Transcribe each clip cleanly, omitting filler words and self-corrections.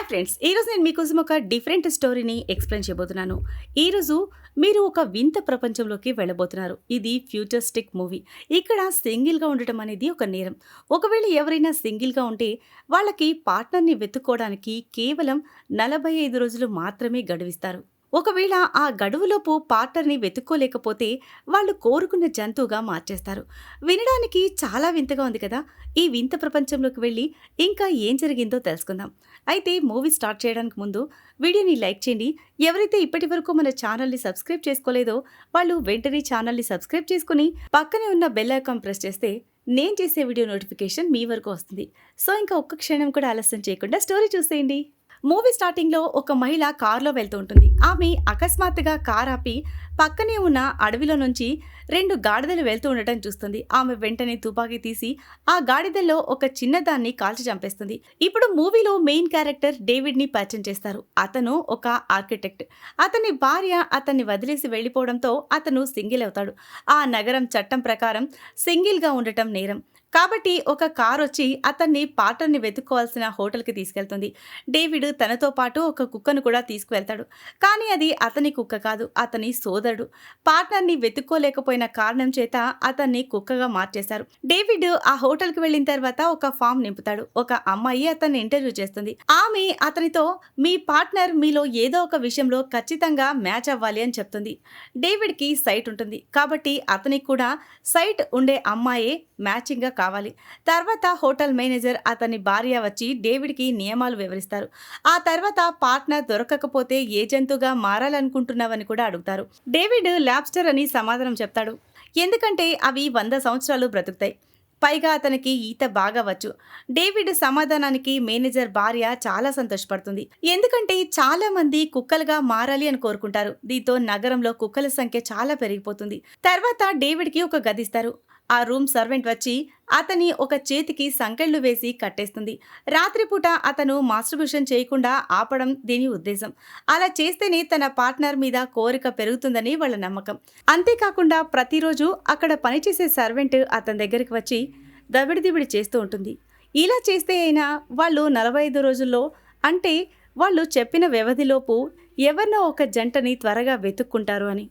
Hi friends, ఈరోజు నేను మీకోసం ఒక డిఫరెంట్ స్టోరీని ఎక్స్ప్లెయిన్ చేయబోతున్నాను. ఈరోజు మీరు ఒక వింత ప్రపంచంలోకి వెళ్ళబోతున్నారు. ఇది ఫ్యూచరిస్టిక్ మూవీ. ఇక్కడ సింగిల్గా ఉండటం అనేది ఒక నేరం. ఒకవేళ ఎవరైనా సింగిల్గా ఉంటే వాళ్ళకి పార్ట్నర్ని వెతుక్కోవడానికి కేవలం 45 రోజులు మాత్రమే గడువిస్తారు. ఒకవేళ ఆ గడువులోపు పార్ట్నర్ని వెతుక్కోలేకపోతే వాళ్ళు కోరుకున్న జంతువుగా మార్చేస్తారు. వినడానికి చాలా వింతగా ఉంది కదా. ఈ వింత ప్రపంచంలోకి వెళ్ళి ఇంకా ఏం జరిగిందో తెలుసుకుందాం. అయితే మూవీ స్టార్ట్ చేయడానికి ముందు వీడియోని లైక్ చేయండి. ఎవరైతే ఇప్పటి వరకు మన ఛానల్ని సబ్స్క్రైబ్ చేసుకోలేదో వాళ్ళు వెంటనే ఛానల్ని సబ్స్క్రైబ్ చేసుకుని పక్కనే ఉన్న బెల్ ఐకాన్ ప్రెస్ చేస్తే నేను చేసే వీడియో నోటిఫికేషన్ మీ వరకు వస్తుంది. సో ఇంకా ఒక్క క్షణం కూడా ఆలస్యం చేయకుండా స్టోరీ చూసేయండి. మూవీ స్టార్టింగ్లో ఒక మహిళ కారులో వెళ్తూ ఉంటుంది. ఆమె అకస్మాత్తుగా కార్ ఆపి పక్కనే ఉన్న అడవిలో నుంచి 2 గాడిదలు వెళ్తూ ఉండటం చూస్తుంది. ఆమె వెంటనే తుపాకీ తీసి ఆ గాడిదల్లో ఒక చిన్నదాన్ని కాల్చి చంపేస్తుంది. ఇప్పుడు మూవీలో మెయిన్ క్యారెక్టర్ డేవిడ్ని పరిచయం చేస్తారు. అతను ఒక ఆర్కిటెక్ట్. అతని భార్య అతన్ని వదిలేసి వెళ్ళిపోవడంతో అతను సింగిల్ అవుతాడు. ఆ నగరం చట్టం ప్రకారం సింగిల్గా ఉండటం నేరం. కాబట్టి ఒక కార్ వచ్చి అతన్ని పార్ట్నర్ని వెతుక్కోవాల్సిన హోటల్కి తీసుకెళ్తుంది. డేవిడ్ తనతో పాటు ఒక కుక్కను కూడా తీసుకువెళ్తాడు. కానీ అది అతని కుక్క కాదు, అతని సోదరుడు. పార్ట్నర్ని వెతుక్కోలేకపోయిన కారణం చేత అతన్ని కుక్కగా మార్చేశారు. డేవిడ్ ఆ హోటల్కి వెళ్ళిన తర్వాత ఒక ఫామ్ నింపుతాడు. ఒక అమ్మాయి అతన్ని ఇంటర్వ్యూ చేస్తుంది. ఆమె అతనితో మీ పార్ట్నర్ మీలో ఏదో ఒక విషయంలో ఖచ్చితంగా మ్యాచ్ అవ్వాలి అని చెప్తుంది. డేవిడ్కి సైట్ ఉంటుంది కాబట్టి అతనికి కూడా సైట్ ఉండే అమ్మాయే మ్యాచింగ్గా కావాలి. తర్వాత హోటల్ మేనేజర్ అతని భార్య వచ్చి డేవిడ్కి నియమాలు వివరిస్తారు. ఆ తర్వాత పార్ట్నర్ దొరకకపోతే ఏ జంతువుగా మారాలనుకుంటున్నావని కూడా అడుగుతారు. డేవిడ్ ల్యాబ్స్టర్ అని సమాధానం చెప్తాడు. ఎందుకంటే అవి 100 సంవత్సరాలు బ్రతుకుతాయి. పైగా అతనికి ఈత బాగా వచ్చు. డేవిడ్ సమాధానానికి మేనేజర్ భార్య చాలా సంతోషపడుతుంది. ఎందుకంటే చాలా మంది కుక్కలుగా మారాలి అని కోరుకుంటారు. దీంతో నగరంలో కుక్కల సంఖ్య చాలా పెరిగిపోతుంది. తర్వాత డేవిడ్కి ఒక గది ఇస్తారు. ఆ రూమ్ సర్వెంట్ వచ్చి అతని ఒక చేతికి సంకెళ్ళు వేసి కట్టేస్తుంది. రాత్రిపూట అతను మాస్టర్బేషన్ చేయకుండా ఆపడం దీని ఉద్దేశం. అలా చేస్తేనే తన పార్ట్నర్ మీద కోరిక పెరుగుతుందని వాళ్ళ నమ్మకం. అంతేకాకుండా ప్రతిరోజు అక్కడ పనిచేసే సర్వెంట్ అతని దగ్గరికి వచ్చి దవిడిదివిడి చేస్తూ ఉంటుంది. ఇలా చేస్తే అయినా వాళ్ళు 45 రోజుల్లో అంటే వాళ్ళు చెప్పిన వ్యవధిలోపు ఎవరినో ఒక జంటని త్వరగా వెతుక్కుంటారు అని.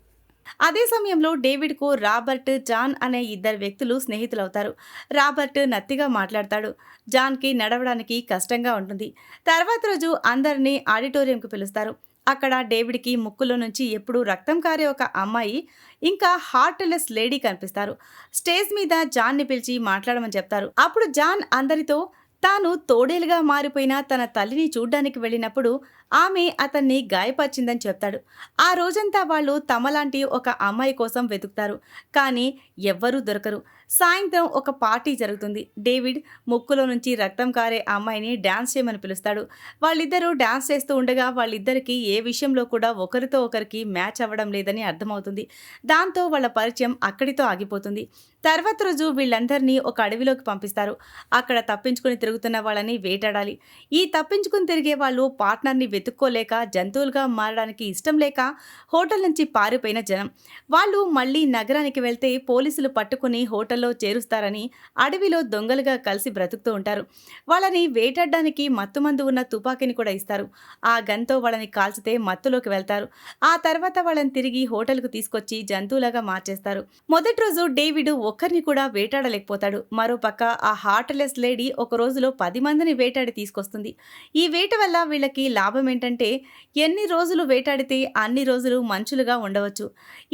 అదే సమయంలో డేవిడ్కు రాబర్ట్, జాన్ అనే 2 వ్యక్తులు స్నేహితులవుతారు. రాబర్ట్ నత్తిగా మాట్లాడతాడు. జాన్కి నడవడానికి కష్టంగా ఉంటుంది. తర్వాత రోజు అందరినీ ఆడిటోరియంకు పిలుస్తారు. అక్కడ డేవిడ్కి ముక్కులో నుంచి ఎప్పుడూ రక్తం కారే ఒక అమ్మాయి ఇంకా హార్ట్లెస్ లేడీ కనిపిస్తారు. స్టేజ్ మీద జాన్ని పిలిచి మాట్లాడమని చెప్తారు. అప్పుడు జాన్ అందరితో తాను తోడేలుగా మారిపోయిన తన తల్లిని చూడ్డానికి వెళ్ళినప్పుడు ఆమె అతన్ని గాయపరిచిందని చెప్తాడు. ఆ రోజంతా వాళ్ళు తమలాంటి ఒక అమ్మాయి కోసం వెతుకుతారు. కానీ ఎవ్వరూ దొరకరు. సాయంత్రం ఒక పార్టీ జరుగుతుంది. డేవిడ్ ముక్కులో నుంచి రక్తం కారే అమ్మాయిని డ్యాన్స్ చేయమని పిలుస్తాడు. వాళ్ళిద్దరూ డ్యాన్స్ చేస్తూ ఉండగా వాళ్ళిద్దరికీ ఏ విషయంలో కూడా ఒకరితో ఒకరికి మ్యాచ్ అవ్వడం లేదని అర్థమవుతుంది. దాంతో వాళ్ళ పరిచయం అక్కడితో ఆగిపోతుంది. తర్వాత రోజు వీళ్ళందరినీ ఒక అడవిలోకి పంపిస్తారు. అక్కడ తప్పించుకుని తిరుగుతున్న వాళ్ళని వేటాడాలి. ఈ తప్పించుకుని తిరిగే వాళ్ళు పార్ట్నర్ని వెతుక్కోలేక జంతువులుగా మారడానికి ఇష్టం లేక హోటల్ నుంచి పారిపోయిన జనం. వాళ్ళు మళ్ళీ నగరానికి వెళ్తే పోలీసులు పట్టుకుని హోటల్లో చేరుస్తారని అడవిలో దొంగలుగా కలిసి బ్రతుకుతూ ఉంటారు. వాళ్ళని వేటాడడానికి మత్తుమందు ఉన్న తుపాకీని కూడా ఇస్తారు. ఆ గన్తో వాళ్ళని కాల్చితే మత్తులోకి వెళ్తారు. ఆ తర్వాత వాళ్ళని తిరిగి హోటల్కు తీసుకొచ్చి జంతువులుగా మార్చేస్తారు. మొదటి రోజు డేవిడ్ ఒక్కరిని కూడా వేటాడలేకపోతాడు. మరోపక్క ఆ హార్ట్లెస్ లేడీ ఒక రోజులో 10 మందిని వేటాడి తీసుకొస్తుంది. ఈ వేట వల్ల వీళ్ళకి లాభం ఏంటంటే ఎన్ని రోజులు వేటాడితే అన్ని రోజులు మనుషులుగా ఉండవచ్చు.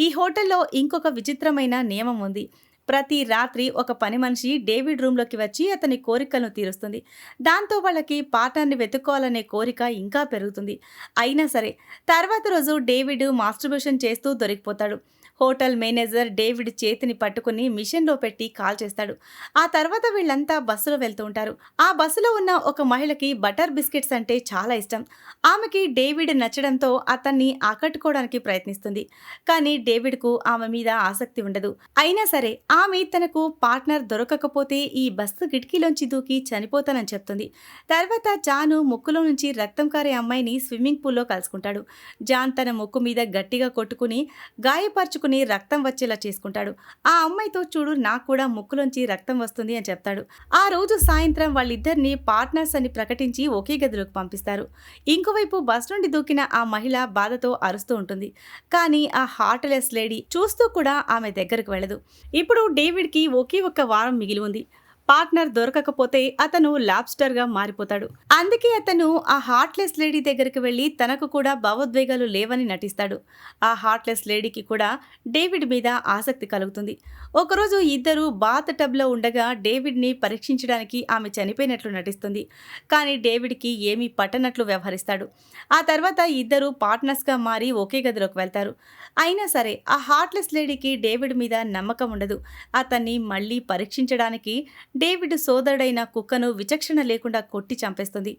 ఈ హోటల్లో ఇంకొక విచిత్రమైన నియమం ఉంది. ప్రతి రాత్రి ఒక పని మనిషి డేవిడ్ రూమ్లోకి వచ్చి అతని కోరికలను తీరుస్తుంది. దాంతో వాళ్ళకి పార్ట్నర్ని వెతుక్కోవాలనే కోరిక ఇంకా పెరుగుతుంది. అయినా సరే తర్వాత రోజు డేవిడ్ మాస్టర్బేషన్ చేస్తూ దొరికిపోతాడు. హోటల్ మేనేజర్ డేవిడ్ చేతిని పట్టుకుని మిషన్లో పెట్టి కాల్ చేస్తాడు. ఆ తర్వాత వీళ్ళంతా బస్సులో వెళ్తూ ఉంటారు. ఆ బస్సులో ఉన్న ఒక మహిళకి బటర్ బిస్కెట్స్ అంటే చాలా ఇష్టం. ఆమెకి డేవిడ్ నచ్చడంతో అతన్ని ఆకట్టుకోవడానికి ప్రయత్నిస్తుంది. కానీ డేవిడ్కు ఆమె మీద ఆసక్తి ఉండదు. అయినా సరే ఆమె తనకు పార్ట్నర్ దొరకకపోతే ఈ బస్సు కిటికీలోంచి దూకి చనిపోతానని చెప్తుంది. తర్వాత జాను ముక్కులో నుంచి రక్తం కారే అమ్మాయిని స్విమ్మింగ్ పూల్లో కలుసుకుంటాడు. జాన్ తన ముక్కు మీద గట్టిగా కొట్టుకుని గాయపరచుకుని గుచ్చుకుని రక్తం వచ్చేలా చేసుకుంటాడు. ఆ అమ్మాయితో చూడు నాకు కూడా ముక్కులోంచి రక్తం వస్తుంది అని చెప్తాడు. ఆ రోజు సాయంత్రం వాళ్ళిద్దరిని పార్ట్నర్స్ అని ప్రకటించి ఒకే గదిలోకి పంపిస్తారు. ఇంకోవైపు బస్ నుండి దూకిన ఆ మహిళ బాధతో అరుస్తూ ఉంటుంది. కానీ ఆ హార్ట్‌లెస్ లేడీ చూస్తూ కూడా ఆమె దగ్గరకు వెళ్ళదు. ఇప్పుడు డేవిడ్‌కి ఒకే ఒక్క వారం మిగిలి ఉంది. పార్ట్నర్ దొరకకపోతే అతను లాబ్స్టర్‌గా మారిపోతాడు. అందుకే అతను ఆ హార్ట్‌లెస్ లేడీ దగ్గరికి వెళ్లి తనకు కూడా భావోద్వేగాలు లేవని నటిస్తాడు. ఆ హార్ట్‌లెస్ లేడీకి కూడా డేవిడ్ మీద ఆసక్తి కలుగుతుంది. ఒకరోజు ఇద్దరూ బాత్ టబ్‌లో ఉండగా డేవిడ్‌ని పరీక్షించడానికి ఆమె చనిపోయినట్లు నటిస్తుంది. కానీ డేవిడ్‌కి ఏమీ పట్టనట్లు వ్యవహరిస్తాడు. ఆ తర్వాత ఇద్దరూ పార్ట్నర్స్‌గా మారి ఒకే గదిలోకి వెళ్తారు. అయినా సరే ఆ హార్ట్‌లెస్ లేడీకి డేవిడ్ మీద నమ్మకం ఉండదు. అతన్ని మళ్లీ పరీక్షించడానికి డేవిడ్ సోదరుడైన కుక్కను విచక్షణ లేకుండా కొట్టి చంపేస్తుంది.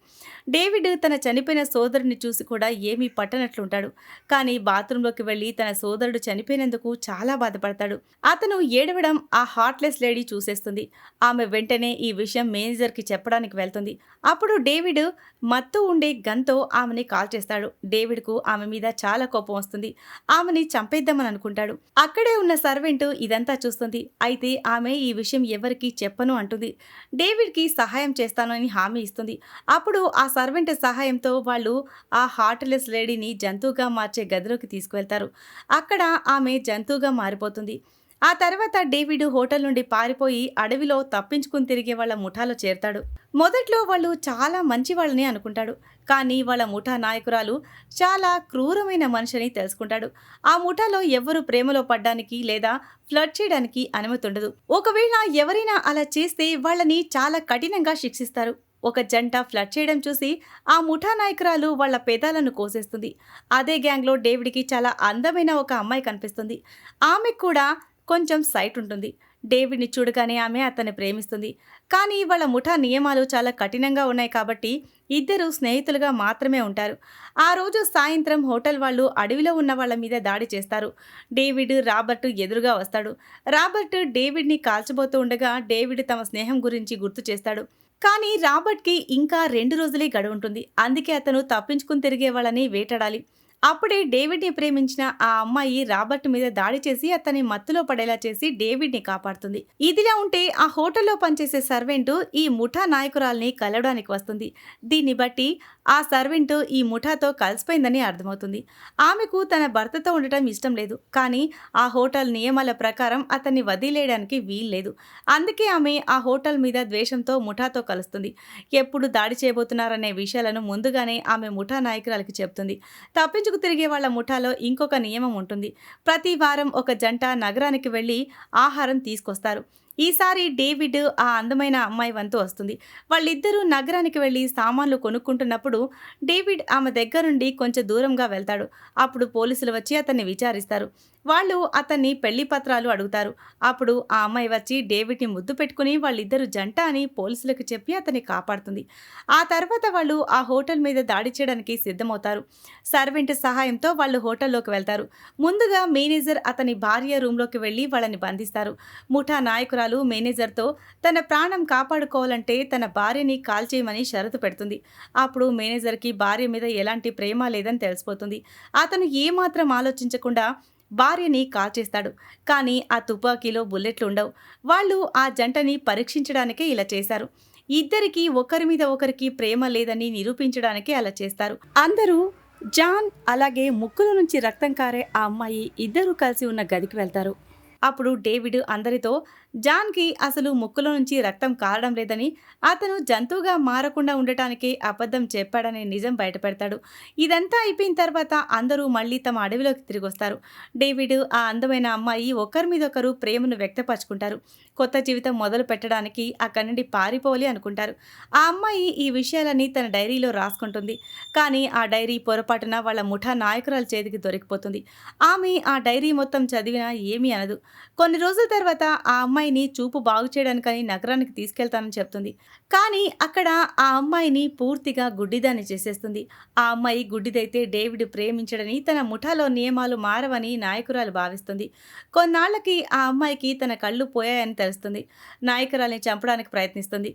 డేవిడ్ తన చనిపోయిన సోదరుని చూసి కూడా ఏమీ పట్టనట్లుంటాడు. కానీ బాత్రూంలోకి వెళ్లి తన సోదరుడు చనిపోయినందుకు చాలా బాధపడతాడు. అతను ఏడవడం ఆ హార్ట్‌లెస్ లేడీ చూసేస్తుంది. ఆమె వెంటనే ఈ విషయం మేనేజర్కి చెప్పడానికి వెళ్తుంది. అప్పుడు డేవిడ్ మత్తు ఉండే గన్తో ఆమెని కాల్ చేస్తాడు. డేవిడ్కు ఆమె మీద చాలా కోపం వస్తుంది. ఆమెని చంపేద్దామని అనుకుంటాడు. అక్కడే ఉన్న సర్వెంట్ ఇదంతా చూస్తుంది. అయితే ఆమె ఈ విషయం ఎవరికీ చెప్పను అంటుంది. డేవిడ్‌కి సహాయం చేస్తానని హామీ ఇస్తుంది. అప్పుడు ఆ సర్వెంట్ సహాయంతో వాళ్ళు ఆ హార్ట్‌లెస్ లేడీని జంతువుగా మార్చే గదిలోకి తీసుకువెళ్తారు. అక్కడ ఆమె జంతువుగా మారిపోతుంది. ఆ తర్వాత డేవిడ్ హోటల్ నుండి పారిపోయి అడవిలో తప్పించుకుని తిరిగే వాళ్ళ ముఠాలో చేరతాడు. మొదట్లో వాళ్ళు చాలా మంచి వాళ్ళని అనుకుంటాడు. కానీ వాళ్ళ ముఠా నాయకురాలు చాలా క్రూరమైన మనిషిని తెలుసుకుంటాడు. ఆ ముఠాలో ఎవ్వరూ ప్రేమలో పడ్డానికి లేదా ఫ్లర్ట్ చేయడానికి అనుమతి ఉండదు. ఒకవేళ ఎవరైనా అలా చేస్తే వాళ్ళని చాలా కఠినంగా శిక్షిస్తారు. ఒక జంట ఫ్లర్ట్ చేయడం చూసి ఆ ముఠా నాయకురాలు వాళ్ళ పెదాలను కోసేస్తుంది. అదే గ్యాంగ్లో డేవిడ్కి చాలా అందమైన ఒక అమ్మాయి కనిపిస్తుంది. ఆమెకు కూడా కొంచెం సైట్ ఉంటుంది. డేవిడ్ని చూడగానే ఆమె అతన్ని ప్రేమిస్తుంది. కానీ వాళ్ళ ముఠా నియమాలు చాలా కఠినంగా ఉన్నాయి కాబట్టి ఇద్దరు స్నేహితులుగా మాత్రమే ఉంటారు. ఆ రోజు సాయంత్రం హోటల్ వాళ్ళు అడవిలో ఉన్న వాళ్ళ మీద దాడి చేస్తారు. డేవిడ్ రాబర్ట్ ఎదురుగా వస్తాడు. రాబర్ట్ డేవిడ్ని కాల్చబోతూ ఉండగా డేవిడ్ తమ స్నేహం గురించి గుర్తు చేస్తాడు. కానీ రాబర్ట్కి ఇంకా 2 రోజులే గడువుంటుంది. అందుకే అతను తప్పించుకుని తిరిగే వాళ్ళని వేటాడాలి. అప్పుడే డేవిడ్ని ప్రేమించిన ఆ అమ్మాయి రాబర్ట్ మీద దాడి చేసి అతన్ని మత్తులో పడేలా చేసి డేవిడ్ని కాపాడుతుంది. ఇదిలా ఉంటే ఆ హోటల్లో పనిచేసే సర్వెంట్ ఈ ముఠా నాయకురాల్ని కలవడానికి వస్తుంది. దీన్ని బట్టి ఆ సర్వెంట్ ఈ ముఠాతో కలిసిపోయిందని అర్థమవుతుంది. ఆమెకు తన భర్తతో ఉండటం ఇష్టం లేదు. కానీ ఆ హోటల్ నియమాల ప్రకారం అతన్ని వదిలేయడానికి వీల్లేదు. అందుకే ఆమె ఆ హోటల్ మీద ద్వేషంతో ముఠాతో కలుస్తుంది. ఎప్పుడు దాడి చేయబోతున్నారనే విషయాలను ముందుగానే ఆమె ముఠా నాయకురాలకి చెప్తుంది. తప్పించుకు తిరిగే వాళ్ళ ముఠాలో ఇంకొక నియమం ఉంటుంది. ప్రతి వారం ఒక జంట నగరానికి వెళ్లి ఆహారం తీసుకొస్తారు. ఈసారి డేవిడ్ ఆ అందమైన అమ్మాయి వంతు వస్తుంది. వాళ్ళిద్దరూ నగరానికి వెళ్లి సామాన్లు కొనుక్కుంటున్నప్పుడు డేవిడ్ ఆమె దగ్గరుండి కొంచెం దూరంగా వెళ్తాడు. అప్పుడు పోలీసులు వచ్చి అతన్ని విచారిస్తారు. వాళ్ళు అతన్ని పెళ్లి పత్రాలు అడుగుతారు. అప్పుడు ఆ అమ్మాయి వచ్చి డేవిడ్ని ముద్దు పెట్టుకుని వాళ్ళిద్దరు జంట అని పోలీసులకు చెప్పి అతన్ని కాపాడుతుంది. ఆ తర్వాత వాళ్ళు ఆ హోటల్ మీద దాడి చేయడానికి సిద్ధమవుతారు. సర్వెంట్ సహాయంతో వాళ్ళు హోటల్లోకి వెళ్తారు. ముందుగా మేనేజర్ అతని భార్య రూంలోకి వెళ్లి వాళ్ళని బంధిస్తారు. ముఠా నాయకురాలు మేనేజర్తో తన ప్రాణం కాపాడుకోవాలంటే తన భార్యని కాల్చేయమని షరతు పెడుతుంది. అప్పుడు మేనేజర్కి భార్య మీద ఎలాంటి ప్రేమ లేదని తెలిసిపోతుంది. అతను ఏమాత్రం ఆలోచించకుండా భార్యని కాల్చేస్తాడు. కానీ ఆ తుపాకీలో బుల్లెట్లు ఉండవు. వాళ్ళు ఆ జంటని పరీక్షించడానికే ఇలా చేశారు. ఇద్దరికీ ఒకరి మీద ఒకరికి ప్రేమ లేదని నిరూపించడానికే అలా చేస్తారు. అందరూ జాన్ అలాగే ముక్కుల నుంచి రక్తం కారే ఆ అమ్మాయి ఇద్దరూ కలిసి ఉన్న గదికి వెళ్తారు. అప్పుడు డేవిడ్ అందరితో జాన్కి అసలు ముక్కులో నుంచి రక్తం కారడం లేదని, అతను జంతువుగా మారకుండా ఉండటానికి అబద్ధం చెప్పాడనే నిజం బయటపెడతాడు. ఇదంతా అయిపోయిన తర్వాత అందరూ మళ్ళీ తమ అడవిలోకి తిరిగి వస్తారు. డేవిడ్ ఆ అందమైన అమ్మాయి ఒకరి మీద ఒకరు ప్రేమను వ్యక్తపరుచుకుంటారు. కొత్త జీవితం మొదలు పెట్టడానికి అక్కడి నుండి పారిపోవాలి అనుకుంటారు. ఆ అమ్మాయి ఈ విషయాలన్నీ తన డైరీలో రాసుకుంటుంది. కానీ ఆ డైరీ పొరపాటున వాళ్ళ ముఠా నాయకురాల చేతికి దొరికిపోతుంది. ఆమె ఆ డైరీ మొత్తం చదివినా ఏమీ అనదు. కొన్ని రోజుల తర్వాత ఆ అమ్మాయిని చూపు బాగు చేయడానికని నగరానికి తీసుకెళ్తానని చెప్తుంది. కానీ అక్కడ ఆ అమ్మాయిని పూర్తిగా గుడ్డిదాన్ని చేసేస్తుంది. ఆ అమ్మాయి గుడ్డిదైతే డేవిడ్ ప్రేమించడని, తన ముఠాలో నియమాలు మారవని నాయకురాలు భావిస్తుంది. కొన్నాళ్లకి ఆ అమ్మాయికి తన కళ్ళు పోయాయని తెలుస్తుంది. నాయకురాల్ని చంపడానికి ప్రయత్నిస్తుంది.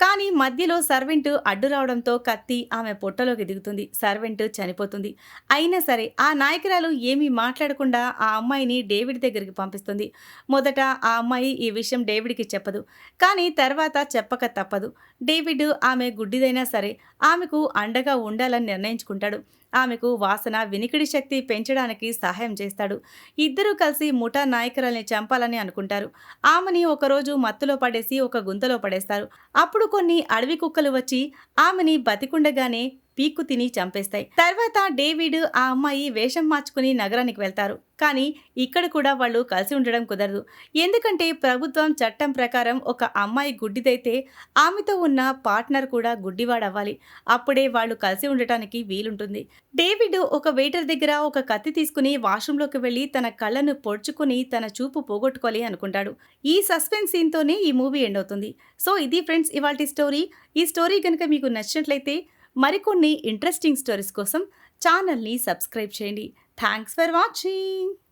కానీ మధ్యలో సర్వెంట్ అడ్డు రావడంతో కత్తి ఆమె పొట్టలోకి దిగుతుంది. సర్వెంట్ చనిపోతుంది. అయినా సరే ఆ నాయకురాలు ఏమీ మాట్లాడకుండా ఆ అమ్మాయిని డేవిడ్ దగ్గరికి పంపిస్తుంది. మొదట ఆ అమ్మాయి ఈ విషయం డేవిడ్కి చెప్పదు. కానీ తర్వాత చెప్పక తప్పదు. డేవిడ్ ఆమె గుడ్డిదైనా సరే ఆమెకు అండగా ఉండాలని నిర్ణయించుకుంటాడు. ఆమెకు వాసన వినికిడి శక్తి పెంచడానికి సహాయం చేస్తాడు. ఇద్దరూ కలిసి ముఠా నాయకురాల్ని చంపాలని అనుకుంటారు. ఆమెని ఒకరోజు మత్తులో పడేసి ఒక గుంతలో పడేస్తారు. అప్పుడు కొన్ని అడవి కుక్కలు వచ్చి ఆమెని బతికుండగానే పీక్కు తిని చంపేస్తాయి. తర్వాత డేవిడ్ ఆ అమ్మాయి వేషం మార్చుకుని నగరానికి వెళ్తారు. కానీ ఇక్కడ కూడా వాళ్ళు కలిసి ఉండడం కుదరదు. ఎందుకంటే ప్రభుత్వం చట్టం ప్రకారం ఒక అమ్మాయి గుడ్డిదైతే ఆమెతో ఉన్న పార్ట్నర్ కూడా గుడ్డివాడవ్వాలి. అప్పుడే వాళ్ళు కలిసి ఉండటానికి వీలుంటుంది. డేవిడ్ ఒక వెయిటర్ దగ్గర ఒక కత్తి తీసుకుని వాష్రూంలోకి వెళ్ళి తన కళ్ళను పొడుచుకుని తన చూపు పోగొట్టుకోవాలి అనుకుంటాడు. ఈ సస్పెన్స్ సీన్తోనే ఈ మూవీ ఎండ్ అవుతుంది. సో ఇది ఫ్రెండ్స్ ఇవాల్టి స్టోరీ. ఈ స్టోరీ కనుక మీకు నచ్చినట్లయితే మరికొన్ని ఇంట్రెస్టింగ్ స్టోరీస్ కోసం ఛానల్ని సబ్స్క్రైబ్ చేయండి. Thanks for watching.